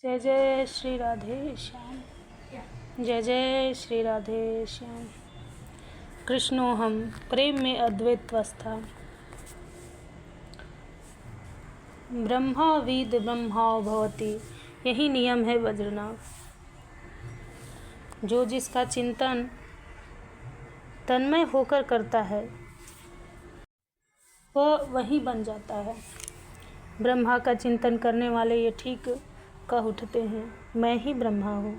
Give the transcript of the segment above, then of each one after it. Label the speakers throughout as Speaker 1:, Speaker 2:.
Speaker 1: जय जय श्री राधे श्याम, जय जय श्री राधे श्याम। कृष्णो हम प्रेम में अद्वैतवस्था। ब्रह्मावीद ब्रह्माओ भवति, यही नियम है वज्रनाभ। जो जिसका चिंतन तन्मय होकर करता है वह वही बन जाता है। ब्रह्मा का चिंतन करने वाले ये ठीक कह उठते हैं, मैं ही ब्रह्मा हूँ।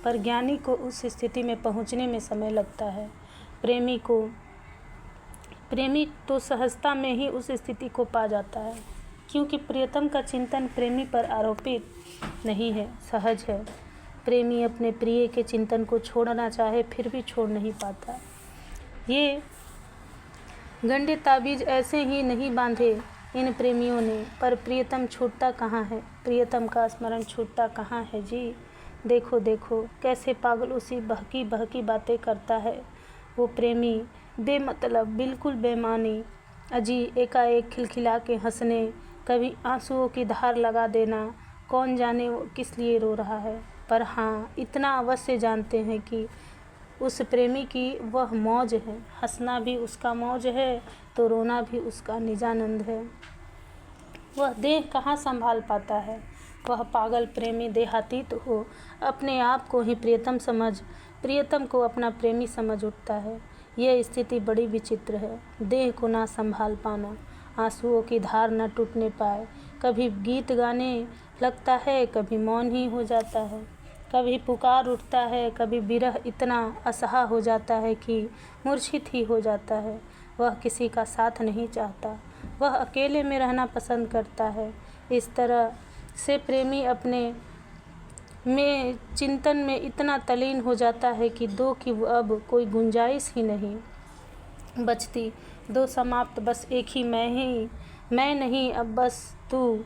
Speaker 1: पर ज्ञानी को उस स्थिति में पहुँचने में समय लगता है। प्रेमी तो सहजता में ही उस स्थिति को पा जाता है, क्योंकि प्रियतम का चिंतन प्रेमी पर आरोपित नहीं है, सहज है। प्रेमी अपने प्रिय के चिंतन को छोड़ना चाहे फिर भी छोड़ नहीं पाता। ये गंडे ताबीज ऐसे ही नहीं बांधे इन प्रेमियों ने, पर प्रियतम छूटता कहाँ है, प्रियतम का स्मरण छूटता कहाँ है जी। देखो देखो कैसे पागल उसी बहकी बहकी बातें करता है वो प्रेमी, बेमतलब बिल्कुल बेमानी। अजी एकाएक खिलखिला के हंसने, कभी आंसुओं की धार लगा देना, कौन जाने वो किस लिए रो रहा है। पर हाँ, इतना अवश्य जानते हैं कि उस प्रेमी की वह मौज है, हंसना भी उसका मौज है तो रोना भी उसका निजानंद है। वह देह कहाँ संभाल पाता है। वह पागल प्रेमी देहातीत हो अपने आप को ही प्रियतम को अपना प्रेमी समझ उठता है। यह स्थिति बड़ी विचित्र है। देह को ना संभाल पाना, आंसुओं की धार न टूटने पाए, कभी गीत गाने लगता है, कभी मौन ही हो जाता है, कभी पुकार उठता है, कभी विरह इतना असहा हो जाता है कि मूर्छित ही हो जाता है। वह किसी का साथ नहीं चाहता, वह अकेले में रहना पसंद करता है। इस तरह से प्रेमी अपने में चिंतन में इतना तल्लीन हो जाता है कि दो की अब कोई गुंजाइश ही नहीं बचती। दो समाप्त, बस एक ही मैं नहीं, अब बस तू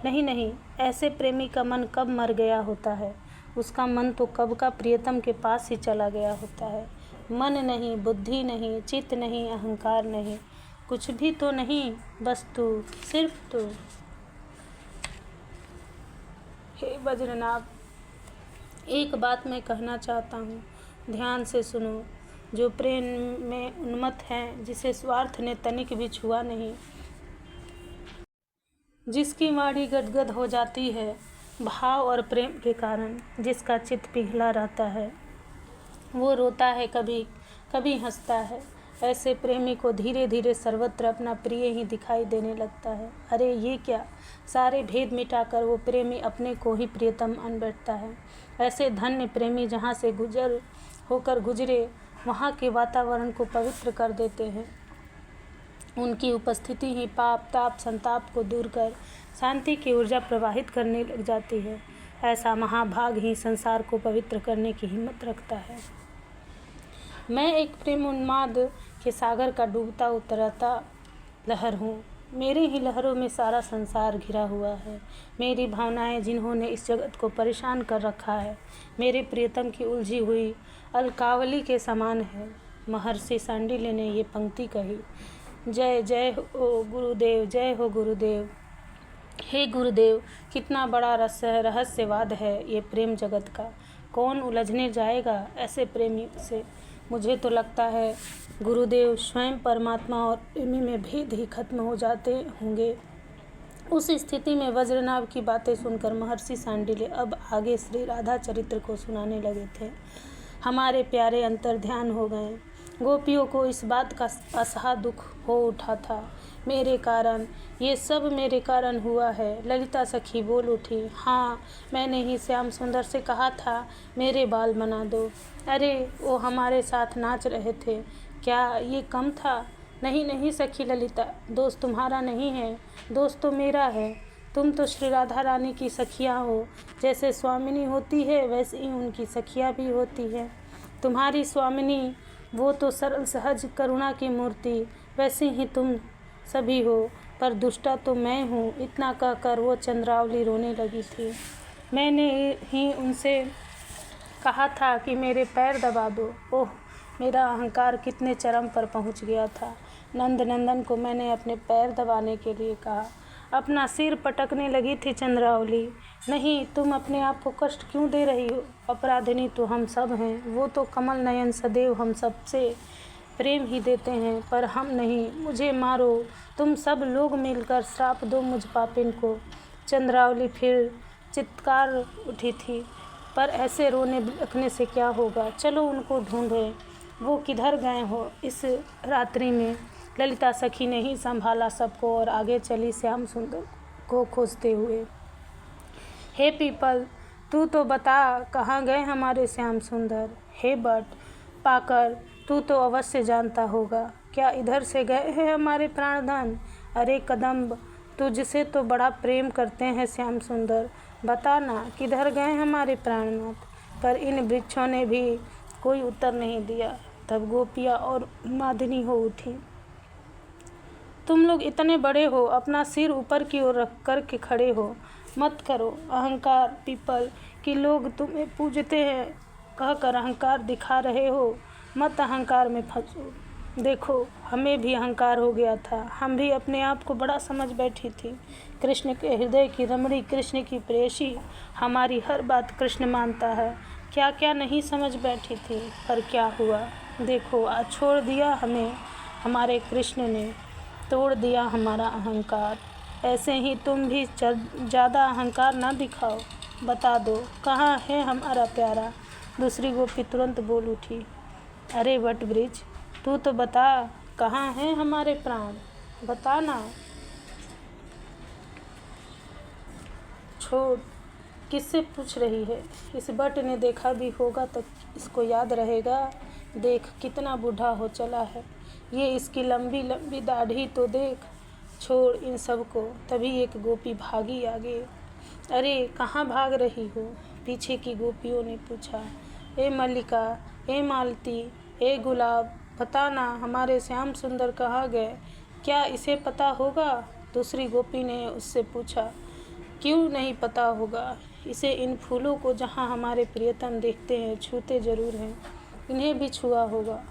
Speaker 1: नहीं। ऐसे प्रेमी का मन कब मर गया होता है, उसका मन तो कब का प्रियतम के पास ही चला गया होता है। मन नहीं, बुद्धि नहीं, चित्त नहीं, अहंकार नहीं, कुछ भी तो नहीं, बस तू, सिर्फ तू। हे वज्रनाभ, एक बात मैं कहना चाहता हूँ, ध्यान से सुनो। जो प्रेम में उन्मत्त हैं, जिसे स्वार्थ ने तनिक भी छुआ नहीं, जिसकी वाणी गदगद हो जाती है भाव और प्रेम के कारण, जिसका चित्त पिघला रहता है, वो रोता है, कभी हंसता है। ऐसे प्रेमी को धीरे धीरे सर्वत्र अपना प्रिय ही दिखाई देने लगता है। अरे ये क्या, सारे भेद मिटाकर वो प्रेमी अपने को ही प्रियतम मान बैठता है। ऐसे धन्य प्रेमी जहाँ से गुजरे वहाँ के वातावरण को पवित्र कर देते हैं। उनकी उपस्थिति ही पाप ताप संताप को दूर कर शांति की ऊर्जा प्रवाहित करने लग जाती है। ऐसा महाभाग ही संसार को पवित्र करने की हिम्मत रखता है। मैं एक प्रेम उन्माद के सागर का डूबता उतरता लहर हूँ। मेरी ही लहरों में सारा संसार घिरा हुआ है। मेरी भावनाएं जिन्होंने इस जगत को परेशान कर रखा है, मेरे प्रियतम की उलझी हुई अलकावली के समान है। महर्षि सांडिल्य ने ये पंक्ति कही, जय जय हो गुरुदेव, जय हो गुरुदेव। हे गुरुदेव, कितना बड़ा रहस्यवाद है ये प्रेम जगत का। कौन उलझने जाएगा ऐसे प्रेमी से। मुझे तो लगता है गुरुदेव स्वयं परमात्मा और प्रेमी में भेद ही खत्म हो जाते होंगे। उस स्थिति में वज्रनाभ की बातें सुनकर महर्षि सांडिल्य अब आगे श्री राधा चरित्र को सुनाने लगे थे। हमारे प्यारे अंतर ध्यान हो गए। गोपियों को इस बात का असहा दुख हो उठा था, मेरे कारण, ये सब मेरे कारण हुआ है। ललिता सखी बोल उठी, हाँ, मैंने ही श्याम सुंदर से कहा था मेरे बाल बना दो। अरे वो हमारे साथ नाच रहे थे, क्या ये कम था। नहीं सखी ललिता, दोस्त तुम्हारा नहीं है, दोस्त तो मेरा है। तुम तो श्री राधा रानी की सखियाँ हो। जैसे स्वामिनी होती है वैसे ही उनकी सखियाँ भी होती है। तुम्हारी स्वामिनी वो तो सरल सहज करुणा की मूर्ति, वैसे ही तुम सभी हो, पर दुष्टा तो मैं हूँ। इतना कहकर वो चंद्रावली रोने लगी थी। मैंने ही उनसे कहा था कि मेरे पैर दबा दो। ओह, मेरा अहंकार कितने चरम पर पहुँच गया था। नंदन को मैंने अपने पैर दबाने के लिए कहा। अपना सिर पटकने लगी थी चंद्रावली। नहीं, तुम अपने आप को कष्ट क्यों दे रही हो? अपराधिनी तो हम सब हैं। वो तो कमल नयन सदैव हम सबसे प्रेम ही देते हैं, पर हम नहीं। मुझे मारो तुम सब लोग मिलकर, श्राप दो मुझ पापिन को। चंद्रावली फिर चित्कार उठी थी, पर ऐसे रोने बिलखने से क्या होगा? चलो उनको ढूंढें, वो किधर गए हो इस रात्रि में। ललिता सखी ने ही संभाला सबको और आगे चली श्याम सुंदर को खोजते हुए। हे पीपल, तू तो बता, कहाँ गए हमारे श्याम सुंदर? हे बट पाकर, तू तो अवश्य जानता होगा, क्या इधर से गए हैं हमारे प्राणधन? अरे कदम्ब, तुझसे तो बड़ा प्रेम करते हैं श्याम सुंदर, बता ना किधर गए हमारे प्राणनाथ? पर इन वृक्षों ने भी कोई उत्तर नहीं दिया। तब गोपिया और मादिनी हो उठी। तुम लोग इतने बड़े हो, अपना सिर ऊपर की ओर रख कर के खड़े हो, मत करो अहंकार पीपल कि लोग तुम्हें पूजते हैं कहकर अहंकार दिखा रहे हो। मत अहंकार में फंसो। देखो, हमें भी अहंकार हो गया था, हम भी अपने आप को बड़ा समझ बैठी थी। कृष्ण के हृदय की रमणी, कृष्ण की प्रेयसी, हमारी हर बात कृष्ण मानता है। क्या क्या नहीं समझ बैठी थी, पर क्या हुआ? देखो, आज छोड़ दिया हमें हमारे कृष्ण ने, तोड़ दिया हमारा अहंकार। ऐसे ही तुम भी ज़्यादा अहंकार ना दिखाओ। बता दो, कहाँ है हमारा प्यारा? दूसरी गोपी तुरंत बोल उठी। अरे वटवृक्ष, तू तो बता, कहाँ हैं हमारे प्राण? बता ना। छोड़, किससे पूछ रही है? इस बट ने देखा भी होगा तो इसको याद रहेगा। देख कितना बूढ़ा हो चला है, ये इसकी लंबी लंबी दाढ़ी तो देख। छोड़ इन सब को। तभी एक गोपी भागी आगे। अरे कहाँ भाग रही हो? पीछे की गोपियों ने पूछा। ए मल्लिका, ए मालती, ए गुलाब, पता ना हमारे श्याम सुंदर कहाँ गए? क्या इसे पता होगा? दूसरी गोपी ने उससे पूछा। क्यों नहीं पता होगा इसे? इन फूलों को जहाँ हमारे प्रियतम देखते हैं, छूते जरूर हैं। इन्हें भी छुआ होगा।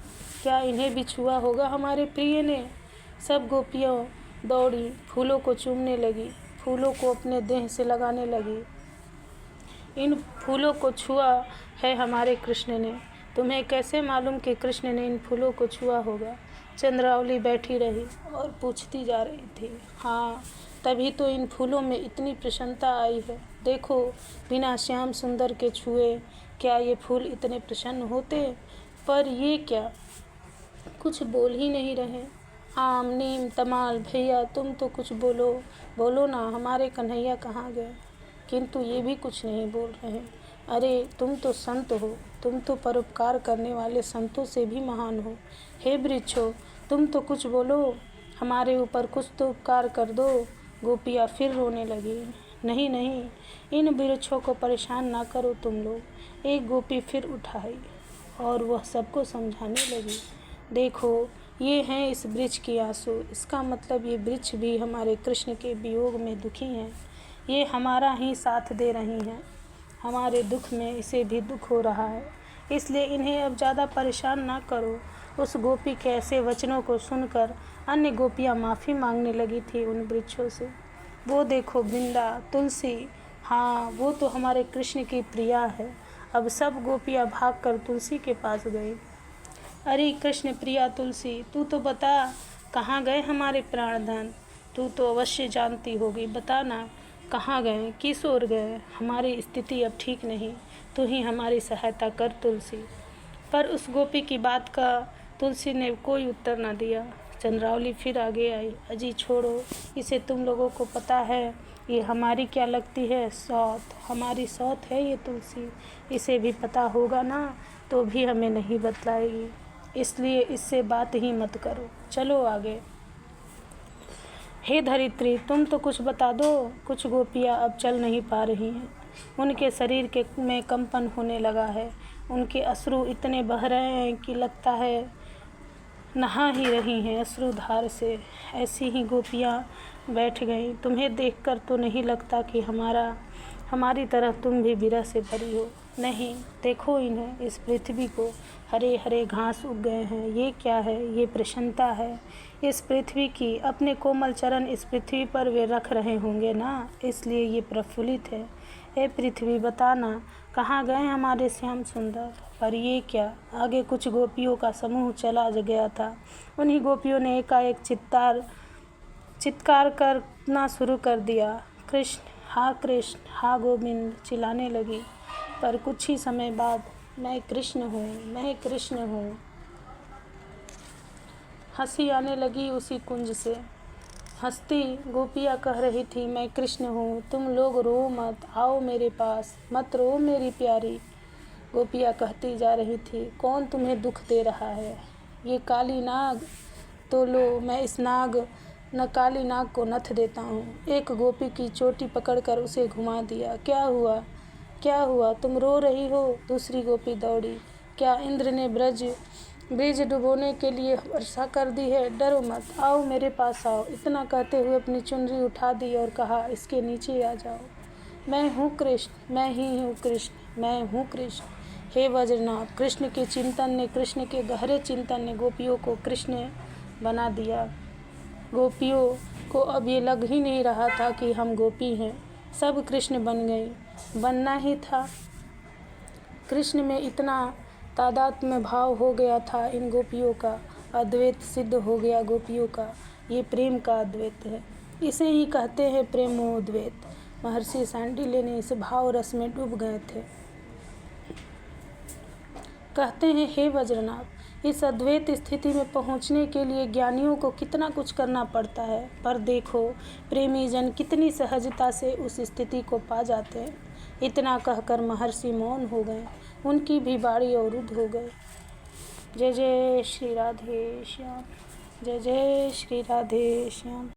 Speaker 1: क्या इन्हें भी छुआ होगा हमारे प्रिय ने? सब गोपियाँ दौड़ी, फूलों को चूमने लगी, फूलों को अपने देह से लगाने लगी। इन फूलों को छुआ है हमारे कृष्ण ने। तुम्हें कैसे मालूम कि कृष्ण ने इन फूलों को छुआ होगा? चंद्रावली बैठी रही और पूछती जा रही थी। हाँ, तभी तो इन फूलों में इतनी प्रसन्नता आई है। देखो, बिना श्याम सुंदर के छुए क्या ये फूल इतने प्रसन्न होते? पर ये क्या, कुछ बोल ही नहीं रहे। आम, नीम, तमाल, भैया, तुम तो कुछ बोलो, बोलो ना, हमारे कन्हैया कहाँ गए? किंतु ये भी कुछ नहीं बोल रहे। अरे तुम तो संत हो, तुम तो परोपकार करने वाले संतों से भी महान हो। हे वृक्षों, तुम तो कुछ बोलो, हमारे ऊपर कुछ तो उपकार कर दो। गोपियाँ फिर रोने लगी। नहीं नहीं, इन वृक्षों को परेशान ना करो तुम लोग। एक गोपी फिर उठाई और वह सबको समझाने लगी। देखो, ये हैं इस वृक्ष की आंसू। इसका मतलब ये वृक्ष भी हमारे कृष्ण के वियोग में दुखी हैं। ये हमारा ही साथ दे रही हैं। हमारे दुख में इसे भी दुख हो रहा है, इसलिए इन्हें अब ज़्यादा परेशान ना करो। उस गोपी के ऐसे वचनों को सुनकर अन्य गोपियाँ माफ़ी मांगने लगी थी उन वृक्षों से। वो देखो वृंदा, तुलसी, हाँ वो तो हमारे कृष्ण की प्रिया है। अब सब गोपियाँ भागकर तुलसी के पास गई। अरे कृष्ण प्रिया तुलसी, तू तो बता, कहाँ गए हमारे प्राणधन? तू तो अवश्य जानती होगी, बता ना, कहाँ गए, किस ओर गए? हमारी स्थिति अब ठीक नहीं, तू ही हमारी सहायता कर तुलसी। पर उस गोपी की बात का तुलसी ने कोई उत्तर न दिया। चंद्रावली फिर आगे आई। अजी छोड़ो इसे, तुम लोगों को पता है ये हमारी क्या लगती है? सौत, हमारी सौत है ये तुलसी। इसे भी पता होगा ना, तो भी हमें नहीं बतलाएगी, इसलिए इससे बात ही मत करो। चलो आगे। हे धरित्री, तुम तो कुछ बता दो। कुछ गोपियाँ अब चल नहीं पा रही हैं, उनके शरीर के में कंपन होने लगा है। उनके अश्रु इतने बह रहे हैं कि लगता है नहा ही रही हैं अश्रुधार से। ऐसी ही गोपियाँ बैठ गईं। तुम्हें देखकर तो नहीं लगता कि हमारी तरह तुम भी विरह से भरी हो। नहीं, देखो इन्हें, इस पृथ्वी को हरे हरे घास उग गए हैं। ये क्या है? ये प्रसन्नता है इस पृथ्वी की। अपने कोमल चरण इस पृथ्वी पर वे रख रहे होंगे ना, इसलिए ये प्रफुल्लित है। हे पृथ्वी बताना, कहाँ गए हमारे श्याम सुंदर। पर ये क्या, आगे कुछ गोपियों का समूह चला गया था। उन्हीं गोपियों ने एकाएक चित्कार करना शुरू कर दिया। कृष्ण हा गोविंद चिल्लाने लगी। पर कुछ ही समय बाद, मैं कृष्ण हूँ। हंसी आने लगी उसी कुंज से। हंसती गोपियाँ कह रही थी, मैं कृष्ण हूँ, तुम लोग रो मत, आओ मेरे पास, मत रो मेरी प्यारी। गोपियाँ कहती जा रही थी, कौन तुम्हें दुख दे रहा है? ये काली नाग, तो लो मैं इस काली नाग को नथ देता हूँ। एक गोपी की चोटी पकड़कर उसे घुमा दिया। क्या हुआ, तुम रो रही हो? दूसरी गोपी दौड़ी। क्या इंद्र ने ब्रिज डुबोने के लिए वर्षा कर दी है? डरो मत, आओ मेरे पास आओ। इतना कहते हुए अपनी चुनरी उठा दी और कहा, इसके नीचे आ जाओ। मैं हूँ कृष्ण, मैं ही हूँ कृष्ण, मैं हूँ कृष्ण। हे वज्रनाभ, कृष्ण के गहरे चिंतन ने गोपियों को कृष्ण बना दिया। गोपियों को अब ये लग ही नहीं रहा था कि हम गोपी हैं, सब कृष्ण बन गई। बनना ही था। कृष्ण में इतना तादाद में भाव हो गया था इन गोपियों का, अद्वैत सिद्ध हो गया गोपियों का। ये प्रेम का अद्वैत है, इसे ही कहते हैं प्रेमोद्वैत। महर्षि सांडिल्य ने इस भाव रस में डूब गए थे। कहते हैं, हे वज्रनाभ, इस अद्वैत स्थिति में पहुंचने के लिए ज्ञानियों को कितना कुछ करना पड़ता है, पर देखो प्रेमी जन कितनी सहजता से उस स्थिति को पा जाते हैं। इतना कहकर महर्षि मौन हो गए, उनकी भी बाणी अवरुद्ध हो गई। जय जय श्री राधे श्याम, जय जय श्री राधे श्याम।